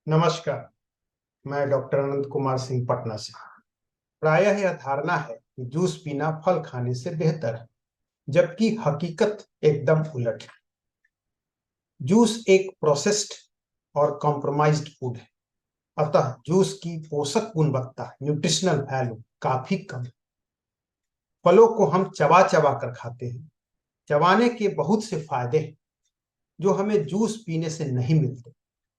नमस्कार। मैं डॉक्टर अनंत कुमार सिंह पटना से। प्रायः यह धारणा है कि जूस पीना फल खाने से बेहतर है, जबकि हकीकत एकदम उलट है। जूस एक प्रोसेस्ड और कॉम्प्रोमाइज्ड फूड है, अतः जूस की पोषक गुणवत्ता न्यूट्रिशनल वैल्यू काफी कम है। फलों को हम चबा चबा कर खाते हैं। चबाने के बहुत से फायदे हैं जो हमें जूस पीने से नहीं मिलते,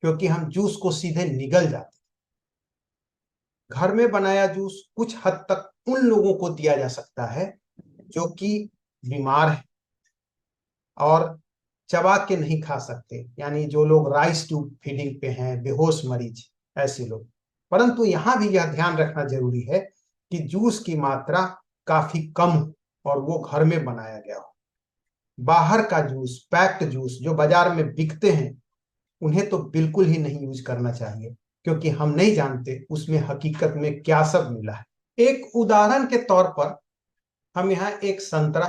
क्योंकि हम जूस को सीधे निगल जाते हैं। घर में बनाया जूस कुछ हद तक उन लोगों को दिया जा सकता है जो कि बीमार है और चबा के नहीं खा सकते, यानी जो लोग राइस ट्यूब फीडिंग पे हैं, बेहोश मरीज, ऐसे लोग। परंतु यहाँ भी यह ध्यान रखना जरूरी है कि जूस की मात्रा काफी कम हो और वो घर में बनाया गया हो। बाहर का जूस, पैक्ड जूस जो बाजार में बिकते हैं, उन्हें तो बिल्कुल ही नहीं यूज करना चाहिए, क्योंकि हम नहीं जानते उसमें हकीकत में क्या सब मिला है। एक उदाहरण के तौर पर हम यहाँ एक संतरा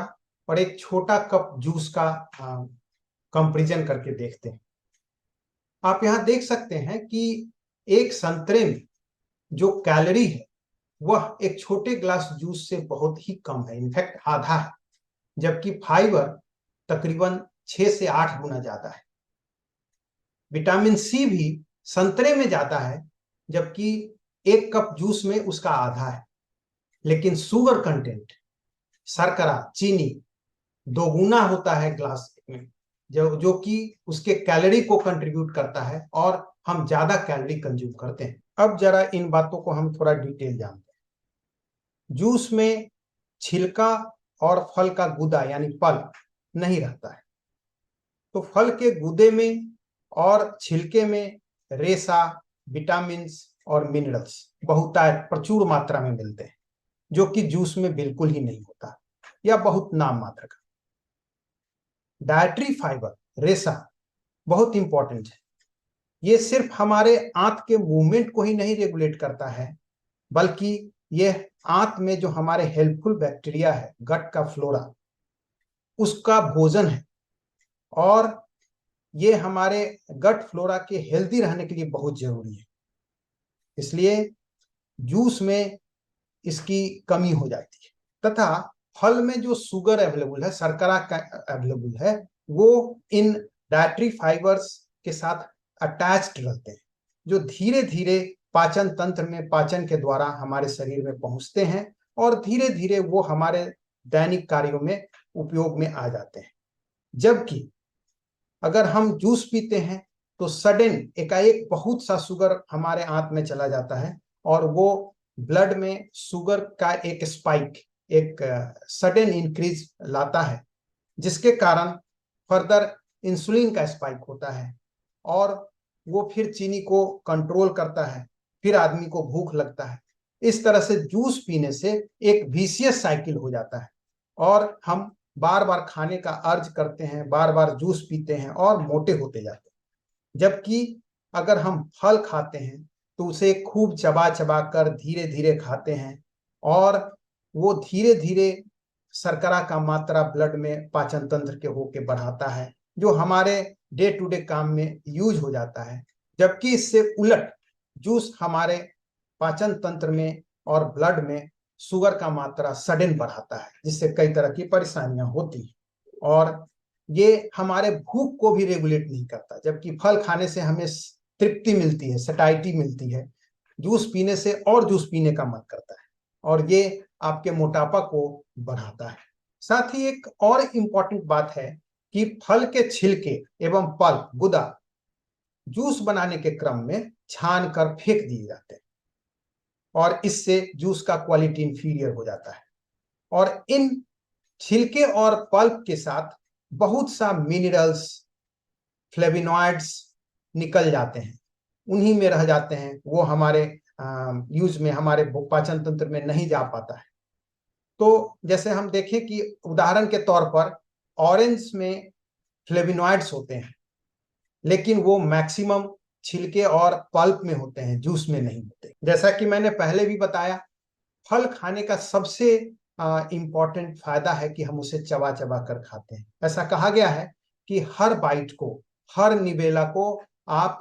और एक छोटा कप जूस का कंपैरिजन करके देखते हैं। आप यहाँ देख सकते हैं कि एक संतरे में जो कैलोरी है वह एक छोटे ग्लास जूस से बहुत ही कम है, इनफैक्ट आधा है, जबकि फाइबर तकरीबन 6 से 8 गुना ज्यादा है। विटामिन सी भी संतरे में ज्यादा है, जबकि एक कप जूस में उसका आधा है। लेकिन शुगर कंटेंट, शर्करा, चीनी दोगुना होता है ग्लास में, जो कि उसके कैलोरी को कंट्रीब्यूट करता है और हम ज्यादा कैलोरी कंज्यूम करते हैं। अब जरा इन बातों को हम थोड़ा डिटेल जानते हैं। जूस में छिलका और फल का गुदा यानी पल्प नहीं रहता है, तो फल के गुदे में और छिलके में रेशा, विटामिन और मिनरल्स बहुतायत प्रचुर मात्रा में मिलते हैं, जो कि जूस में बिल्कुल ही नहीं होता या बहुत नाम मात्र का। डायट्री फाइबर, रेशा, बहुत इंपॉर्टेंट है। ये सिर्फ हमारे आंत के मूवमेंट को ही नहीं रेगुलेट करता है, बल्कि यह आंत में जो हमारे हेल्पफुल बैक्टीरिया है, गट का फ्लोरा, उसका भोजन है। और ये हमारे गट फ्लोरा के हेल्दी रहने के लिए बहुत जरूरी है। इसलिए जूस में इसकी कमी हो जाती है। तथा फल में जो शुगर अवेलेबल है, शर्करा का अवेलेबल है, वो इन डायट्री फाइबर्स के साथ अटैच्ड रहते हैं, जो धीरे धीरे पाचन तंत्र में पाचन के द्वारा हमारे शरीर में पहुंचते हैं और धीरे धीरे वो हमारे दैनिक कार्यों में उपयोग में आ जाते हैं। जबकि अगर हम जूस पीते हैं तो सडन एकाएक बहुत सा शुगर हमारे आंत में चला जाता है और वो ब्लड में शुगर का एक स्पाइक, एक सडन इंक्रीज लाता है, जिसके कारण फर्दर इंसुलिन का स्पाइक होता है और वो फिर चीनी को कंट्रोल करता है, फिर आदमी को भूख लगता है। इस तरह से जूस पीने से एक विशियस साइकिल हो जाता है और हम बार बार खाने का अर्ज करते हैं, बार बार जूस पीते हैं और मोटे होते जाते हैं। जबकि अगर हम फल खाते हैं तो उसे खूब चबा चबा कर धीरे धीरे खाते हैं और वो धीरे धीरे शर्करा का मात्रा ब्लड में पाचन तंत्र के होके बढ़ाता है, जो हमारे डे टू डे काम में यूज हो जाता है। जबकि इससे उलट जूस हमारे पाचन तंत्र में और ब्लड में शुगर का मात्रा सडन बढ़ाता है, जिससे कई तरह की परेशानियां होती हैं और ये हमारे भूख को भी रेगुलेट नहीं करता। जबकि फल खाने से हमें तृप्ति मिलती है, सटाइटी मिलती है, जूस पीने से और जूस पीने का मन करता है और ये आपके मोटापा को बढ़ाता है। साथ ही एक और इम्पॉर्टेंट बात है कि फल के छिलके एवं पल्प, गुदा, जूस बनाने के क्रम में छान कर फेंक दिए जाते हैं और इससे जूस का क्वालिटी इंफीरियर हो जाता है। और इन छिलके और पल्प के साथ बहुत सा मिनरल्स, फ्लेविनॉइड्स निकल जाते हैं, उन्हीं में रह जाते हैं, वो हमारे यूज में, हमारे पाचन तंत्र में नहीं जा पाता है। तो जैसे हम देखें कि उदाहरण के तौर पर ऑरेंज में फ्लेविनॉइड्स होते हैं, लेकिन वो मैक्सिमम छिलके और पल्प में होते हैं, जूस में नहीं होते। जैसा कि मैंने पहले भी बताया, फल खाने का सबसे इम्पॉर्टेंट फायदा है कि हम उसे चबा चबा कर खाते हैं। ऐसा कहा गया है कि हर बाइट को, हर निबेला को आप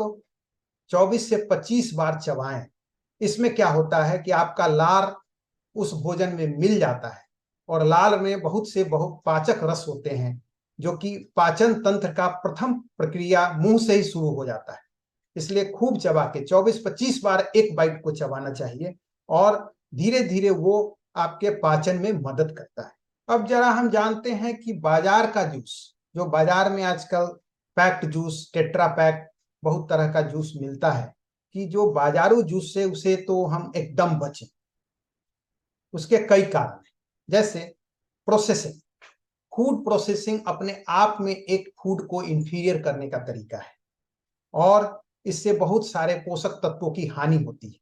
24 से 25 बार चबाएं। इसमें क्या होता है कि आपका लार उस भोजन में मिल जाता है, और लार में बहुत से बहुपाचक रस होते हैं, जो कि पाचन तंत्र का प्रथम प्रक्रिया मुंह से ही शुरू हो जाता है। इसलिए खूब चबा के 24-25 बार एक बाइट को चबाना चाहिए, और धीरे धीरे वो आपके पाचन में मदद करता है। अब जरा हम जानते हैं कि बाजार का जूस, जो बाजार में आजकल पैक्ड जूस, टेट्रा पैक, बहुत तरह का जूस मिलता है, कि जो बाजारू जूस से उसे तो हम एकदम बचें। उसके कई कारण हैं, जैसे प्रोसेसिंग। फूड प्रोसेसिंग अपने आप में एक फूड को इंफीरियर करने का तरीका है, और इससे बहुत सारे पोषक तत्वों की हानि होती है।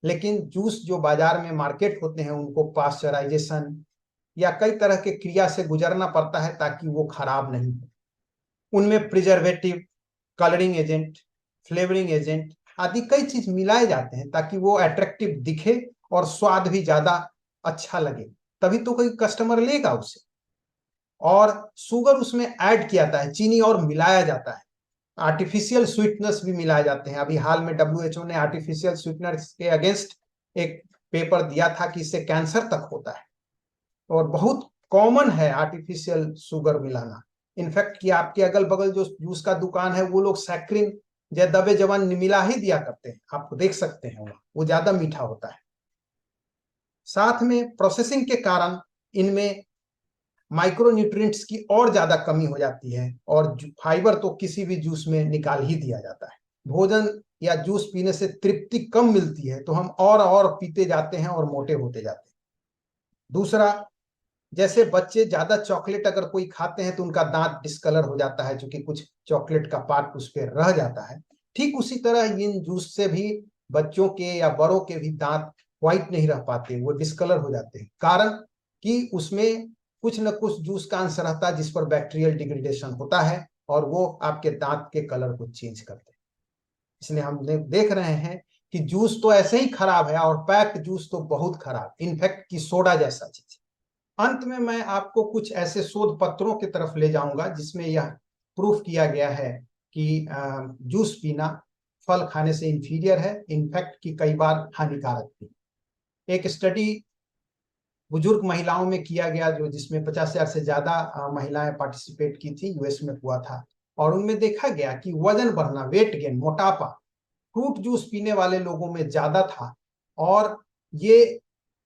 लेकिन जूस जो बाजार में मार्केट होते हैं, उनको पास्चराइजेशन या कई तरह के क्रिया से गुजरना पड़ता है ताकि वो खराब नहीं हो। उनमें preservative, colouring agent, flavouring agent आदि कई चीज मिलाए जाते हैं ताकि वो अट्रैक्टिव दिखे और स्वाद भी ज्यादा अच्छा लगे, तभी तो कोई कस्टमर लेगा उसे। और शुगर उसमें ऐड किया जाता है, चीनी और मिलाया जाता है, आर्टिफिशियल स्वीटनेस भी मिलाए जाते हैं। अभी हाल में WHO ने आर्टिफिशियल स्वीटनर्स के अगेंस्ट एक पेपर दिया था कि इससे कैंसर तक होता है, और बहुत कॉमन है आर्टिफिशियल शुगर मिलाना। इनफैक्ट कि आपके अगल बगल जो जूस का दुकान है, वो लोग सैक्रिन या दबे जवान मिला ही दिया करते हैं, आप देख सकते हैं, वो ज्यादा मीठा होता है। साथ में प्रोसेसिंग के कारण इनमें माइक्रोन्यूट्रिएंट्स की और ज्यादा कमी हो जाती है, और फाइबर तो किसी भी जूस में निकाल ही दिया जाता है। भोजन या जूस पीने से तृप्ति कम मिलती है, तो हम और पीते जाते हैं और मोटे होते जाते हैं। दूसरा, जैसे बच्चे ज्यादा चॉकलेट अगर कोई खाते हैं तो उनका दांत डिस्कलर हो जाता है, क्योंकि कुछ चॉकलेट का पार्ट उस पर रह जाता है। ठीक उसी तरह इन जूस से भी बच्चों के या बड़ों के भी दांत व्हाइट नहीं रह पाते, वो डिस्कलर हो जाते हैं। कारण कि उसमें कुछ न कुछ जूस का अंश रहता है जिस पर बैक्टीरियल डिग्रेडेशन होता है, और वो आपके दांत के कलर को चेंज करते हैं। इसलिए हम देख रहे हैं कि जूस तो ऐसे ही खराब है, और पैक्ड जूस तो बहुत खराब, इनफैक्ट की सोडा जैसा चीज। अंत में मैं आपको कुछ ऐसे शोध पत्रों की तरफ ले जाऊंगा जिसमें यह प्रूफ किया गया है कि जूस पीना फल खाने से इंफीरियर है, इनफैक्ट कि कई बार हानिकारक भी। एक स्टडी बुजुर्ग महिलाओं में किया गया, जो जिसमें 50,000 से ज्यादा महिलाएं पार्टिसिपेट की थी, US में हुआ था, और उनमें देखा गया कि वजन बढ़ना, वेट गेन, मोटापा फ्रूट जूस पीने वाले लोगों में ज्यादा था, और ये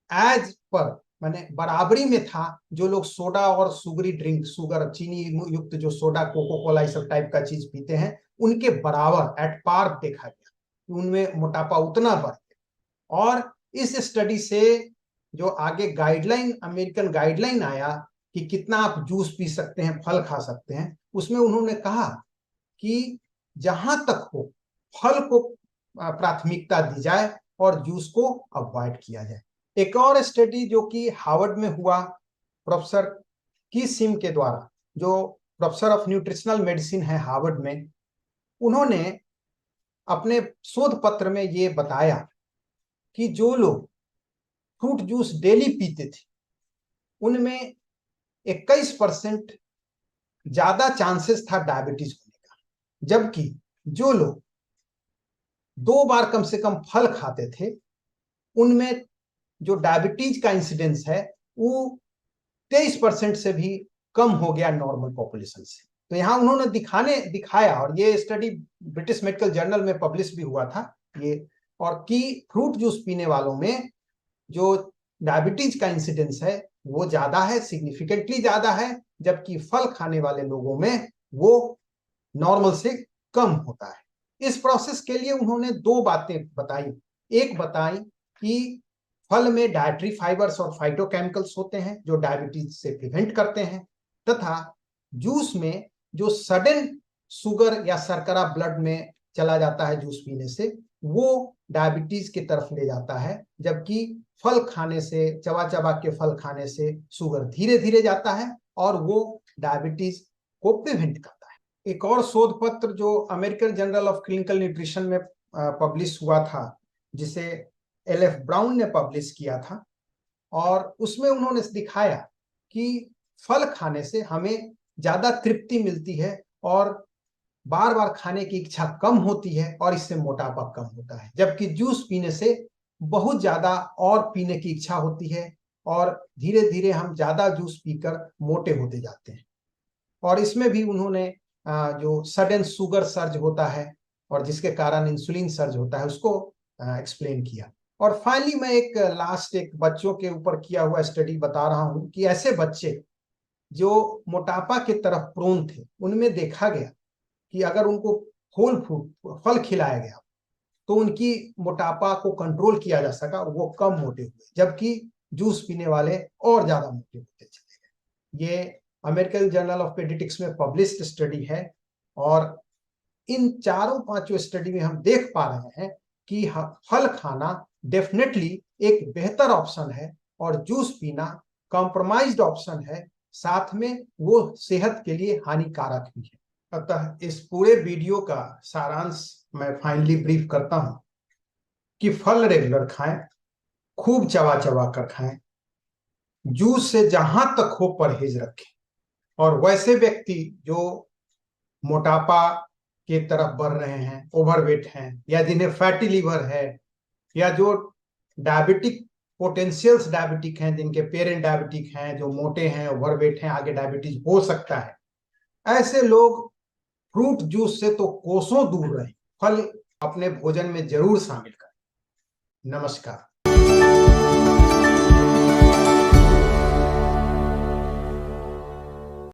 एज पर माने बराबरी में था जो लोग सोडा और सुगरी ड्रिंक, शुगर चीनी युक्त जो सोडा, कोको कोला, इस सब टाइप का चीज पीते हैं, उनके बराबर एट पार देखा गया, उनमें मोटापा उतना बढ़ गया। और इस स्टडी से जो आगे गाइडलाइन, अमेरिकन गाइडलाइन आया कि कितना आप जूस पी सकते हैं, फल खा सकते हैं, उसमें उन्होंने कहा कि जहां तक हो फल को प्राथमिकता दी जाए और जूस को अवॉइड किया जाए। एक और स्टडी जो कि हार्वर्ड में हुआ, प्रोफेसर की सिम के द्वारा, जो प्रोफेसर ऑफ न्यूट्रिशनल मेडिसिन है हार्वर्ड में, उन्होंने अपने शोध पत्र में ये बताया कि जो लोग फ्रूट जूस डेली पीते थे, उनमें 21% ज्यादा चांसेस था डायबिटीज होने का, जबकि जो लोग 2 बार कम से कम फल खाते थे, उनमें जो डायबिटीज का इंसिडेंस है वो 23% से भी कम हो गया नॉर्मल पॉपुलेशन से। तो यहां उन्होंने दिखाया, और ये स्टडी ब्रिटिश मेडिकल जर्नल में पब्लिश भी हुआ था ये, और कि फ्रूट जूस पीने वालों में जो डायबिटीज का इंसिडेंस है वो ज्यादा है, सिग्निफिकेंटली ज्यादा है, जबकि फल खाने वाले लोगों में वो नॉर्मल से कम होता है। इस प्रोसेस के लिए उन्होंने 2 बातें बताई। एक बताई कि फल में डायट्री फाइबर्स और फाइटोकेमिकल्स होते हैं जो डायबिटीज से प्रिवेंट करते हैं, तथा जूस में जो सडन शुगर या शर्करा ब्लड में चला जाता है जूस पीने से, वो डायबिटीज की तरफ ले जाता है, जबकि फल खाने से, चबा चबा के फल खाने से शुगर धीरे धीरे जाता है और वो डायबिटीज को प्रिवेंट करता है। एक और शोध पत्र जो American journal of clinical nutrition में पब्लिश हुआ था, जिसे LF ब्राउन ने पब्लिश किया था, और उसमें उन्होंने दिखाया कि फल खाने से हमें ज्यादा तृप्ति मिलती है और बार बार खाने की इच्छा कम होती है और इससे मोटापा कम होता है, जबकि जूस पीने से बहुत ज्यादा और पीने की इच्छा होती है और धीरे धीरे हम ज्यादा जूस पीकर मोटे होते जाते हैं। और इसमें भी उन्होंने जो सडन शुगर सर्ज होता है और जिसके कारण इंसुलिन सर्ज होता है उसको एक्सप्लेन किया। और फाइनली मैं एक बच्चों के ऊपर किया हुआ स्टडी बता रहा हूं कि ऐसे बच्चे जो मोटापा की तरफ प्रोन थे उनमें देखा गया कि अगर उनको होल फ्रूट फल खिलाया गया तो उनकी मोटापा को कंट्रोल किया जा सका और वो कम मोटे हुए, जबकि जूस पीने वाले और ज्यादा मोटे होते चले गए। ये अमेरिकन जर्नल ऑफ पेडियाट्रिक्स में पब्लिश्ड स्टडी है और इन चारों पांचों स्टडी में हम देख पा रहे हैं कि फल खाना डेफिनेटली एक बेहतर ऑप्शन है और जूस पीना कॉम्प्रोमाइज्ड ऑप्शन है, साथ में वो सेहत के लिए हानिकारक भी है। अतः इस पूरे वीडियो का सारांश मैं फाइनली ब्रीफ करता हूं कि फल रेगुलर खाएं, खूब चबा चबा कर खाएं, जूस से जहां तक हो परहेज रखें और वैसे व्यक्ति जो मोटापा की तरफ बढ़ रहे हैं, ओवरवेट हैं या जिन्हें फैटी लीवर है या जो डायबिटिक पोटेंशियल्स डायबिटिक हैं, जिनके पेरेंट डायबिटिक हैं, जो मोटे हैं, ओवरवेट हैं, आगे डायबिटीज हो सकता है, ऐसे लोग फ्रूट जूस से तो कोसों दूर रहें, फल अपने भोजन में जरूर शामिल करें। नमस्कार।